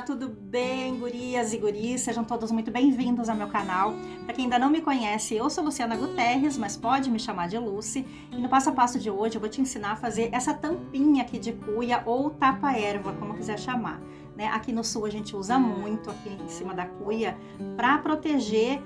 tudo bem, gurias e guris? Sejam todos muito bem-vindos ao meu canal. Para quem ainda não me conhece, eu sou Luciana Guterres, mas pode me chamar de Lucy. E no passo a passo de hoje eu vou te ensinar a fazer essa tampinha aqui de cuia ou tapa-erva, como quiser chamar. Né? Aqui no sul a gente usa muito aqui em cima da cuia para proteger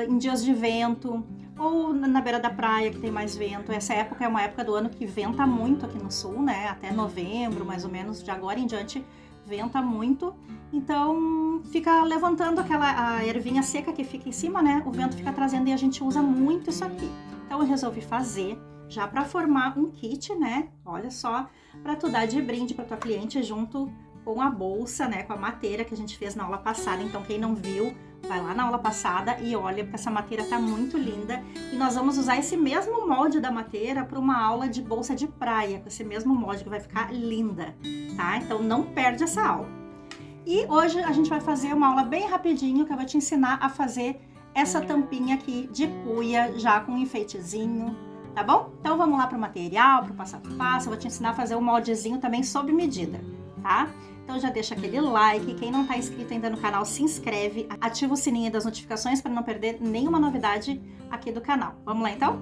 em dias de vento ou na beira da praia que tem mais vento. Essa época é uma época do ano que venta muito aqui no sul, né? Até novembro, mais ou menos, de agora em diante venta muito, então fica levantando a ervinha seca que fica em cima, né? O vento fica trazendo e a gente usa muito isso aqui. Então eu resolvi fazer já para formar um kit, né? Olha só, para tu dar de brinde para tua cliente junto com a bolsa, né? Com a mateira que a gente fez na aula passada. Então quem não viu, vai lá na aula passada e olha, porque essa mateira tá muito linda. E nós vamos usar esse mesmo molde da mateira para uma aula de bolsa de praia, com esse mesmo molde que vai ficar linda, tá? Então não perde essa aula. E hoje a gente vai fazer uma aula bem rapidinho, que eu vou te ensinar a fazer essa tampinha aqui de cuia, já com um enfeitezinho, tá bom? Então vamos lá pro material, pro passo a passo, eu vou te ensinar a fazer o moldezinho também sob medida, tá? Então já deixa aquele like, quem não tá inscrito ainda no canal se inscreve, ativa o sininho das notificações para não perder nenhuma novidade aqui do canal. Vamos lá então?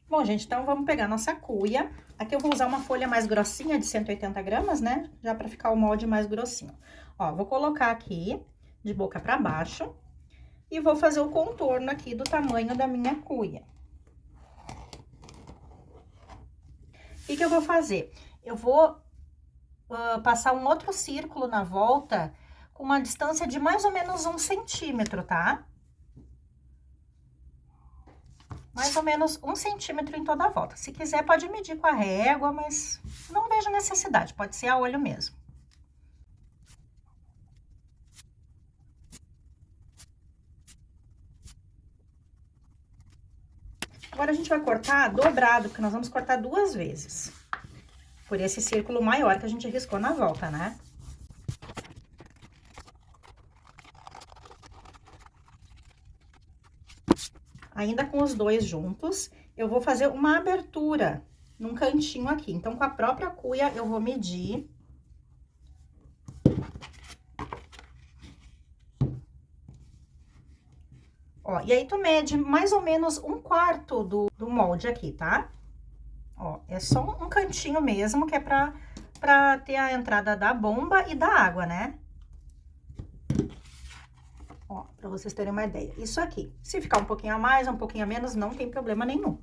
Bom, gente, então vamos pegar nossa cuia. Aqui eu vou usar uma folha mais grossinha de 180 gramas, né? Já para ficar o molde mais grossinho. Ó, vou colocar aqui de boca para baixo e vou fazer o contorno aqui do tamanho da minha cuia. O que eu vou fazer? Eu vou passar um outro círculo na volta com uma distância de mais ou menos 1 centímetro, tá? Mais ou menos 1 centímetro em toda a volta. Se quiser, pode medir com a régua, mas não vejo necessidade, pode ser a olho mesmo. Agora, a gente vai cortar dobrado, porque nós vamos cortar 2 vezes. Por esse círculo maior que a gente riscou na volta, né? Ainda com os dois juntos, eu vou fazer uma abertura num cantinho aqui. Então, com a própria cuia, eu vou medir. Ó, e aí tu mede mais ou menos 1/4 do molde aqui, tá? Ó, é só um cantinho mesmo, que é pra ter a entrada da bomba e da água, né? Ó, pra vocês terem uma ideia. Isso aqui. Se ficar um pouquinho a mais, um pouquinho a menos, não tem problema nenhum.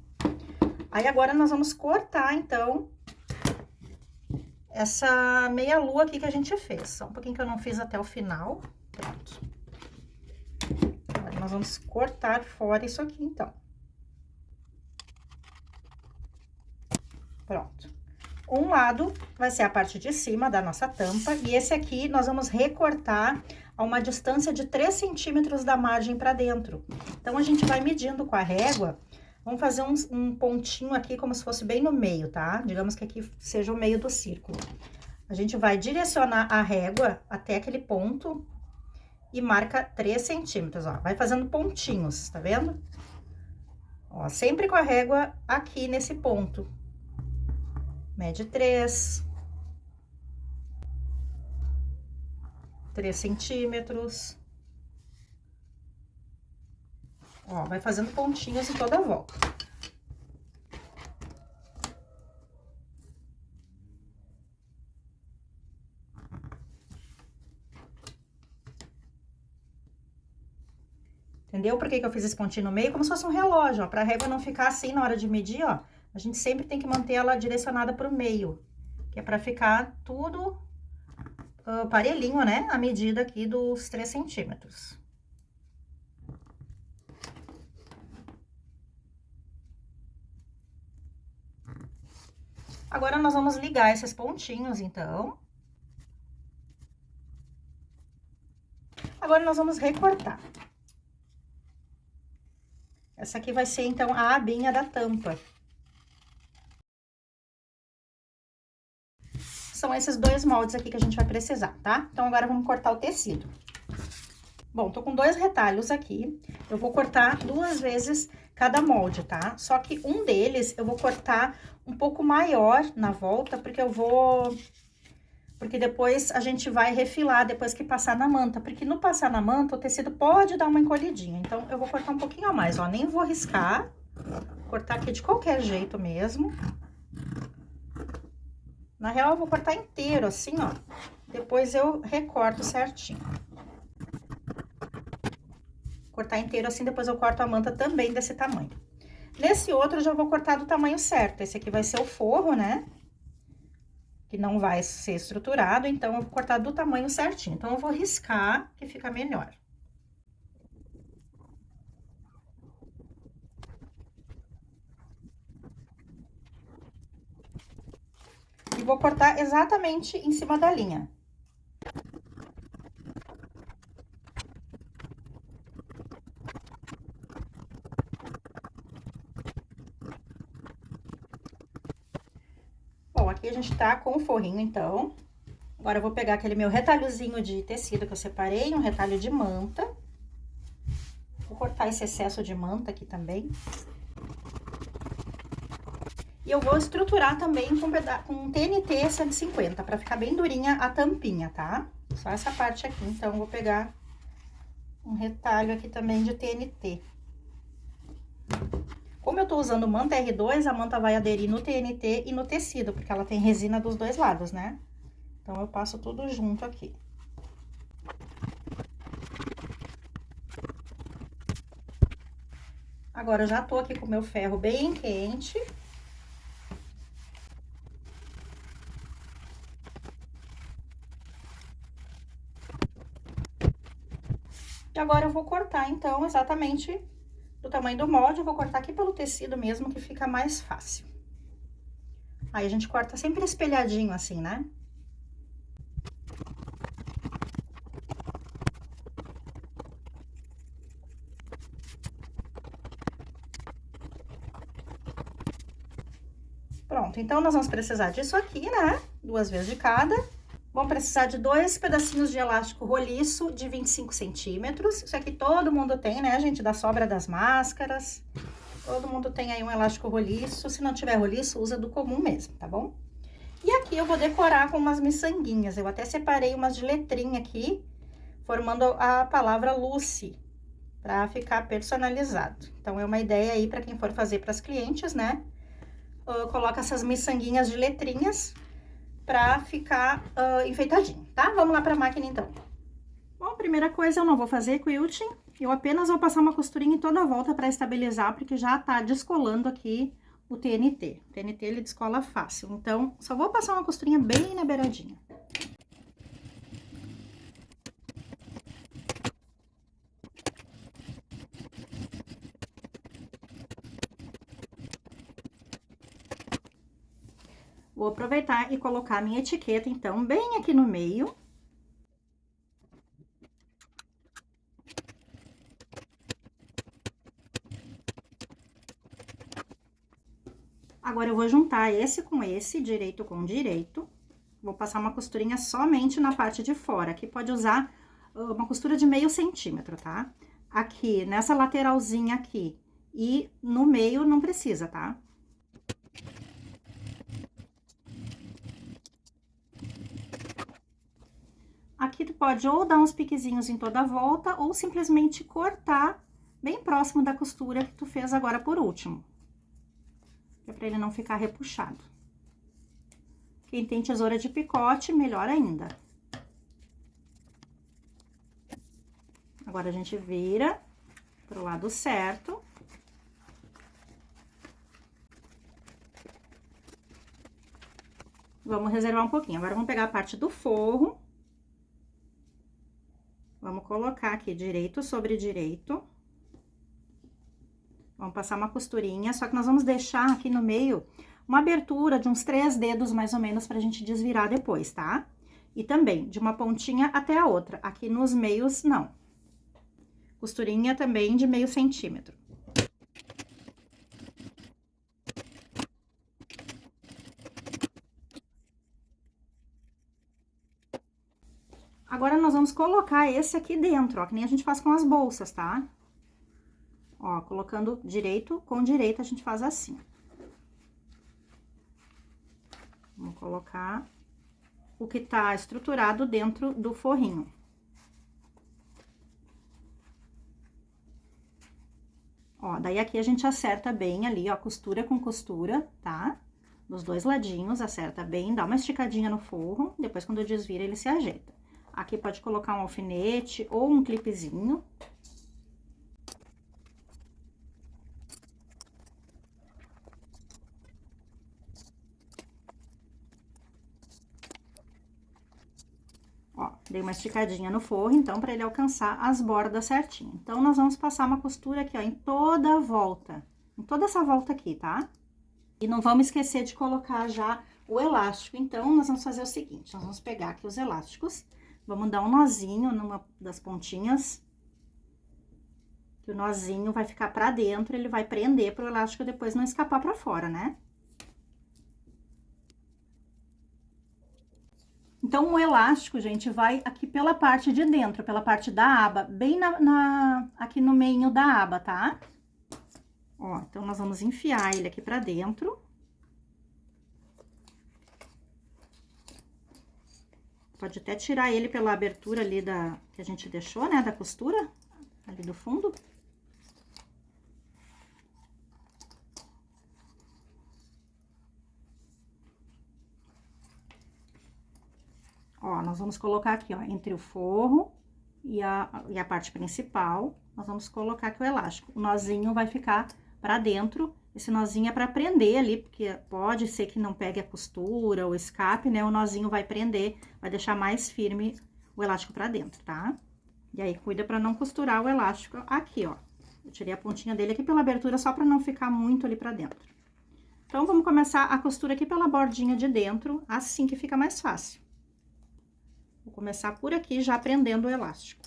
Aí, agora, nós vamos cortar, então, essa meia-lua aqui que a gente fez. Só um pouquinho que eu não fiz até o final. Pronto. Agora, nós vamos cortar fora isso aqui, então. Pronto. Um lado vai ser a parte de cima da nossa tampa, e esse aqui nós vamos recortar a uma distância de 3 centímetros da margem para dentro. Então, a gente vai medindo com a régua, vamos fazer um pontinho aqui como se fosse bem no meio, tá? Digamos que aqui seja o meio do círculo. A gente vai direcionar a régua até aquele ponto e marca 3 centímetros, ó. Vai fazendo pontinhos, tá vendo? Ó, sempre com a régua aqui nesse ponto. Mede 3 centímetros. Ó, vai fazendo pontinhos em toda a volta. Entendeu? Por que eu fiz esse pontinho no meio? Como se fosse um relógio, ó. Pra régua não ficar assim na hora de medir, ó. A gente sempre tem que manter ela direcionada pro meio, que é pra ficar tudo parelhinho, né? A medida aqui dos 3 centímetros. Agora, nós vamos ligar esses pontinhos, então. Agora, nós vamos recortar. Essa aqui vai ser, então, a abinha da tampa. São esses 2 moldes aqui que a gente vai precisar, tá? Então, agora vamos cortar o tecido. Bom, tô com 2 retalhos aqui. Eu vou cortar 2 vezes cada molde, tá? Só que um deles eu vou cortar um pouco maior na volta, porque depois a gente vai refilar depois que passar na manta. Porque no passar na manta, o tecido pode dar uma encolhidinha. Então, eu vou cortar um pouquinho a mais, ó. Nem vou riscar. Cortar aqui de qualquer jeito mesmo. Na real, eu vou cortar inteiro, assim, ó. Depois eu recorto certinho. Cortar inteiro assim, depois eu corto a manta também desse tamanho. Nesse outro, eu já vou cortar do tamanho certo. Esse aqui vai ser o forro, né? Que não vai ser estruturado, então eu vou cortar do tamanho certinho. Então, eu vou riscar, que fica melhor. E vou cortar exatamente em cima da linha. Bom, aqui a gente tá com o forrinho, então. Agora, eu vou pegar aquele meu retalhozinho de tecido que eu separei, um retalho de manta. Vou cortar esse excesso de manta aqui também. E eu vou estruturar também com TNT 150, pra ficar bem durinha a tampinha, tá? Só essa parte aqui, então, eu vou pegar um retalho aqui também de TNT. Como eu tô usando manta R2, a manta vai aderir no TNT e no tecido, porque ela tem resina dos dois lados, né? Então, eu passo tudo junto aqui. Agora, eu já tô aqui com o meu ferro bem quente. E agora, eu vou cortar, então, exatamente do tamanho do molde. Eu vou cortar aqui pelo tecido mesmo, que fica mais fácil. Aí, a gente corta sempre espelhadinho, assim, né? Pronto, então, nós vamos precisar disso aqui, né? 2 vezes de cada. Vamos precisar de 2 pedacinhos de elástico roliço de 25 centímetros. Isso aqui todo mundo tem, né, gente? Da sobra das máscaras. Todo mundo tem aí um elástico roliço. Se não tiver roliço, usa do comum mesmo, tá bom? E aqui eu vou decorar com umas miçanguinhas. Eu até separei umas de letrinha aqui, formando a palavra Lucy, pra ficar personalizado. Então, é uma ideia aí pra quem for fazer pras clientes, né? Coloca essas miçanguinhas de letrinhas pra ficar enfeitadinho, tá? Vamos lá pra máquina, então. Bom, primeira coisa, eu não vou fazer quilting. Eu apenas vou passar uma costurinha em toda a volta pra estabilizar, porque já tá descolando aqui o TNT. O TNT, ele descola fácil. Então, só vou passar uma costurinha bem na beiradinha. Vou aproveitar e colocar a minha etiqueta, então, bem aqui no meio. Agora, eu vou juntar esse com esse, direito com direito. Vou passar uma costurinha somente na parte de fora. Aqui pode usar uma costura de meio centímetro, tá? Aqui, nessa lateralzinha aqui e no meio não precisa, tá? Aqui tu pode ou dar uns piquezinhos em toda a volta ou simplesmente cortar bem próximo da costura que tu fez agora por último. Que é pra ele não ficar repuxado. Quem tem tesoura de picote, melhor ainda. Agora, a gente vira pro lado certo. Vamos reservar um pouquinho. Agora, vamos pegar a parte do forro. Vamos colocar aqui direito sobre direito. Vamos passar uma costurinha, só que nós vamos deixar aqui no meio uma abertura de uns 3 dedos, mais ou menos, pra gente desvirar depois, tá? E também, de uma pontinha até a outra. Aqui nos meios, não. Costurinha também de meio centímetro. Agora, nós vamos colocar esse aqui dentro, ó, que nem a gente faz com as bolsas, tá? Ó, colocando direito com direito, a gente faz assim. Vamos colocar o que tá estruturado dentro do forrinho. Ó, daí aqui a gente acerta bem ali, ó, costura com costura, tá? Dos dois ladinhos, acerta bem, dá uma esticadinha no forro, depois quando desvira ele se ajeita. Aqui pode colocar um alfinete ou um clipezinho. Ó, dei uma esticadinha no forro, então, pra ele alcançar as bordas certinho. Então, nós vamos passar uma costura aqui, ó, em toda a volta, em toda essa volta aqui, tá? E não vamos esquecer de colocar já o elástico. Então, nós vamos fazer o seguinte, nós vamos pegar aqui os elásticos, vamos dar um nozinho numa das pontinhas, que o nozinho vai ficar pra dentro, ele vai prender pro elástico depois não escapar pra fora, né? Então, o elástico, gente, vai aqui pela parte de dentro, pela parte da aba, bem aqui no meio da aba, tá? Ó, então, nós vamos enfiar ele aqui pra dentro. Pode até tirar ele pela abertura ali que a gente deixou, né, da costura, ali do fundo. Ó, nós vamos colocar aqui, ó, entre o forro e a parte principal, nós vamos colocar aqui o elástico. O nozinho vai ficar pra dentro, esse nozinho é pra prender ali, porque pode ser que não pegue a costura ou escape, né? O nozinho vai prender, vai deixar mais firme o elástico pra dentro, tá? E aí, cuida pra não costurar o elástico aqui, ó. Eu tirei a pontinha dele aqui pela abertura, só pra não ficar muito ali pra dentro. Então, vamos começar a costura aqui pela bordinha de dentro, assim que fica mais fácil. Vou começar por aqui, já prendendo o elástico.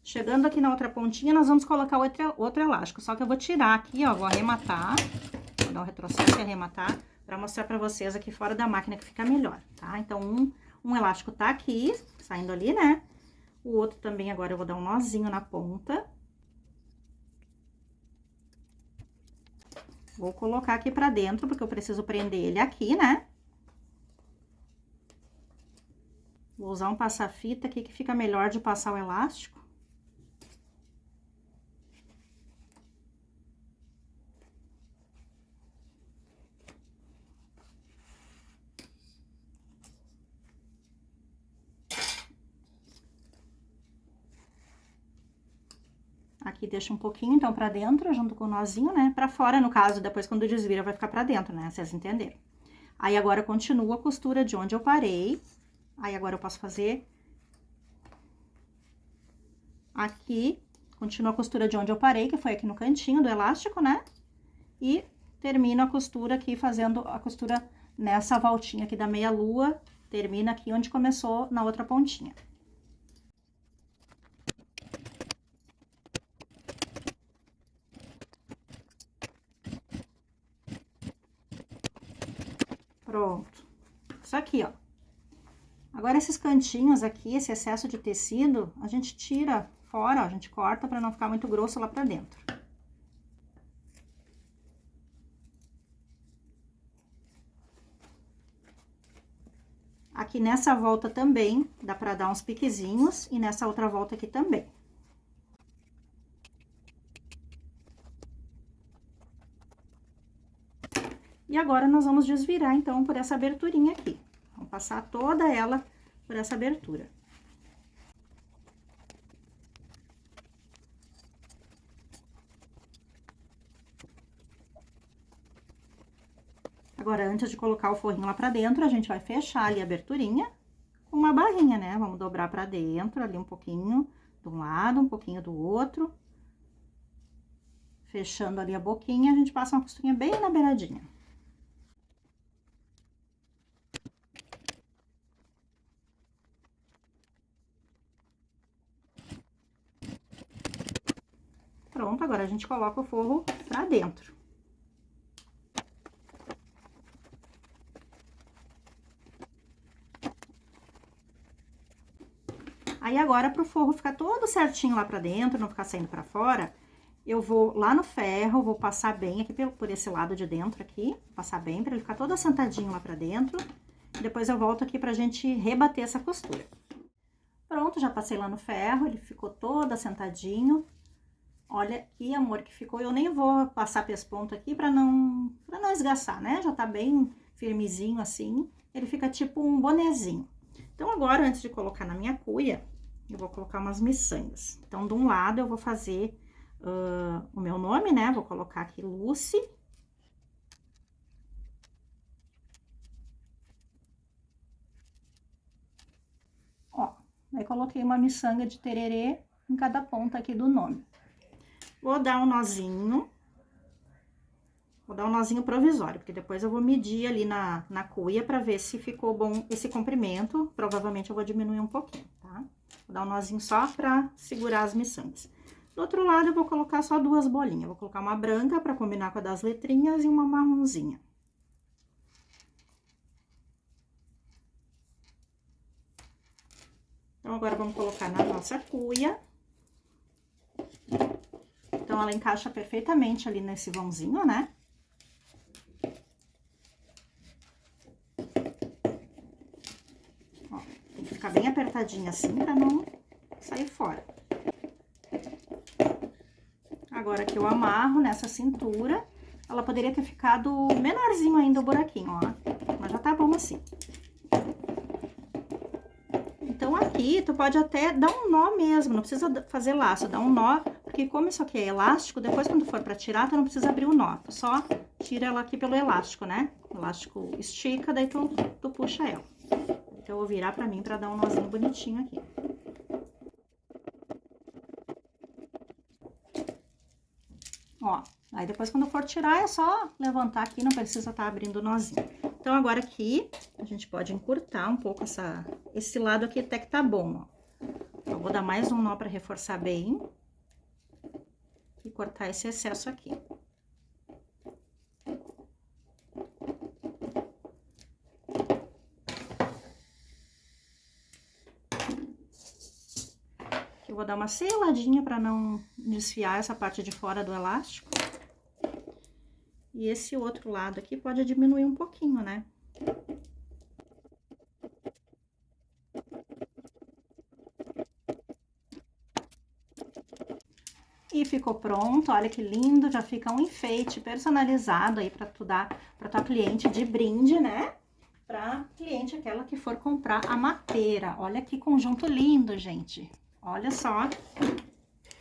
Chegando aqui na outra pontinha, nós vamos colocar outro elástico. Só que eu vou tirar aqui, ó, vou arrematar, vou dar um retrocesso e arrematar, pra mostrar pra vocês aqui fora da máquina que fica melhor, tá? Então, um elástico tá aqui, saindo ali, né? O outro também, agora eu vou dar um nozinho na ponta. Vou colocar aqui pra dentro, porque eu preciso prender ele aqui, né? Vou usar um passa-fita aqui que fica melhor de passar o elástico. Aqui deixa um pouquinho, então, pra dentro, junto com o nozinho, né? Pra fora, no caso, depois quando desvira, vai ficar pra dentro, né? Vocês entenderam. Aí, agora, eu continuo a costura de onde eu parei. Aí, agora, eu posso fazer... Aqui, continuo a costura de onde eu parei, que foi aqui no cantinho do elástico, né? E termino a costura aqui, fazendo a costura nessa voltinha aqui da meia-lua. Termina aqui onde começou, na outra pontinha. Pronto. Isso aqui, ó. Agora, esses cantinhos aqui, esse excesso de tecido, a gente tira fora, ó, a gente corta pra não ficar muito grosso lá pra dentro. Aqui nessa volta também, dá pra dar uns piquezinhos, e nessa outra volta aqui também. E agora, nós vamos desvirar, então, por essa aberturinha aqui. Vamos passar toda ela por essa abertura. Agora, antes de colocar o forrinho lá pra dentro, a gente vai fechar ali a aberturinha com uma barrinha, né? Vamos dobrar pra dentro ali um pouquinho de um lado, um pouquinho do outro. Fechando ali a boquinha, a gente passa uma costurinha bem na beiradinha. pronto, agora a gente coloca o forro pra dentro. Aí agora, pro forro ficar todo certinho lá pra dentro, não ficar saindo pra fora, eu vou lá no ferro, vou passar bem aqui por esse lado de dentro aqui, passar bem pra ele ficar todo assentadinho lá pra dentro. Depois eu volto aqui pra gente rebater essa costura. Pronto, já passei lá no ferro, ele ficou todo assentadinho. Olha que amor que ficou. Eu nem vou passar pesponto aqui pra não esgaçar, né? Já tá bem firmezinho assim. Ele fica tipo um bonezinho. Então, agora, antes de colocar na minha cuia, eu vou colocar umas miçangas. Então, de um lado, eu vou fazer o meu nome, né? Vou colocar aqui Lucy. Ó, aí coloquei uma miçanga de tererê em cada ponta aqui do nome. Vou dar um nozinho. Vou dar um nozinho provisório, porque depois eu vou medir ali na cuia pra ver se ficou bom esse comprimento. Provavelmente eu vou diminuir um pouquinho, tá? Vou dar um nozinho só pra segurar as miçangas. Do outro lado, eu vou colocar só duas bolinhas. Vou colocar uma branca pra combinar com a das letrinhas e uma marronzinha. Então, agora vamos colocar na nossa cuia. Então, ela encaixa perfeitamente ali nesse vãozinho, né? Ó, tem que ficar bem apertadinha assim pra não sair fora. Agora que eu amarro nessa cintura, ela poderia ter ficado menorzinho ainda o buraquinho, ó. Mas já tá bom assim. Então, aqui, tu pode até dar um nó mesmo, não precisa fazer laço, dá um nó, porque como isso aqui é elástico, depois quando for pra tirar, tu não precisa abrir o nó, tu só tira ela aqui pelo elástico, né? O elástico estica, daí tu puxa ela. Então, eu vou virar pra mim pra dar um nozinho bonitinho aqui. Ó, aí depois quando for tirar, é só levantar aqui, não precisa estar abrindo o nozinho. Então, agora aqui, a gente pode encurtar um pouco esse lado aqui até que tá bom, ó. Eu vou dar mais um nó pra reforçar bem. E cortar esse excesso aqui. Eu vou dar uma seladinha pra não desfiar essa parte de fora do elástico. E esse outro lado aqui pode diminuir um pouquinho, né? E ficou pronto, olha que lindo, já fica um enfeite personalizado aí pra tu dar pra tua cliente de brinde, né? Pra cliente aquela que for comprar a mateira. Olha que conjunto lindo, gente. Olha só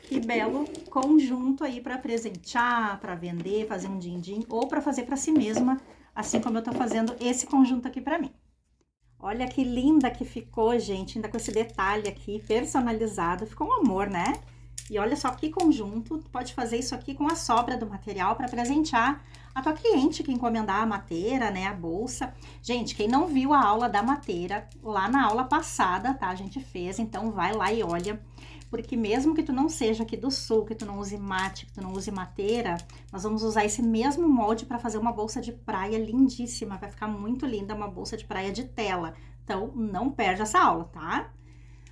que belo conjunto aí pra presentear, pra vender, fazer um din-din ou pra fazer pra si mesma, assim como eu tô fazendo esse conjunto aqui pra mim. Olha que linda que ficou, gente, ainda com esse detalhe aqui personalizado, ficou um amor, né? E olha só que conjunto, tu pode fazer isso aqui com a sobra do material para presentear a tua cliente que encomendar a mateira, né, a bolsa. Gente, quem não viu a aula da mateira, lá na aula passada, tá, a gente fez, então vai lá e olha, porque mesmo que tu não seja aqui do sul, que tu não use mate, que tu não use mateira, nós vamos usar esse mesmo molde para fazer uma bolsa de praia lindíssima, vai ficar muito linda, uma bolsa de praia de tela. Então, não perde essa aula, tá?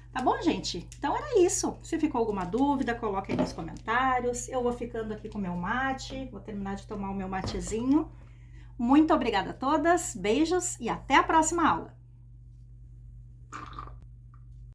Tá bom, gente? Então, era isso. Se ficou alguma dúvida, coloque aí nos comentários. Eu vou ficando aqui com o meu mate, vou terminar de tomar o meu matezinho. Muito obrigada a todas, beijos e até a próxima aula!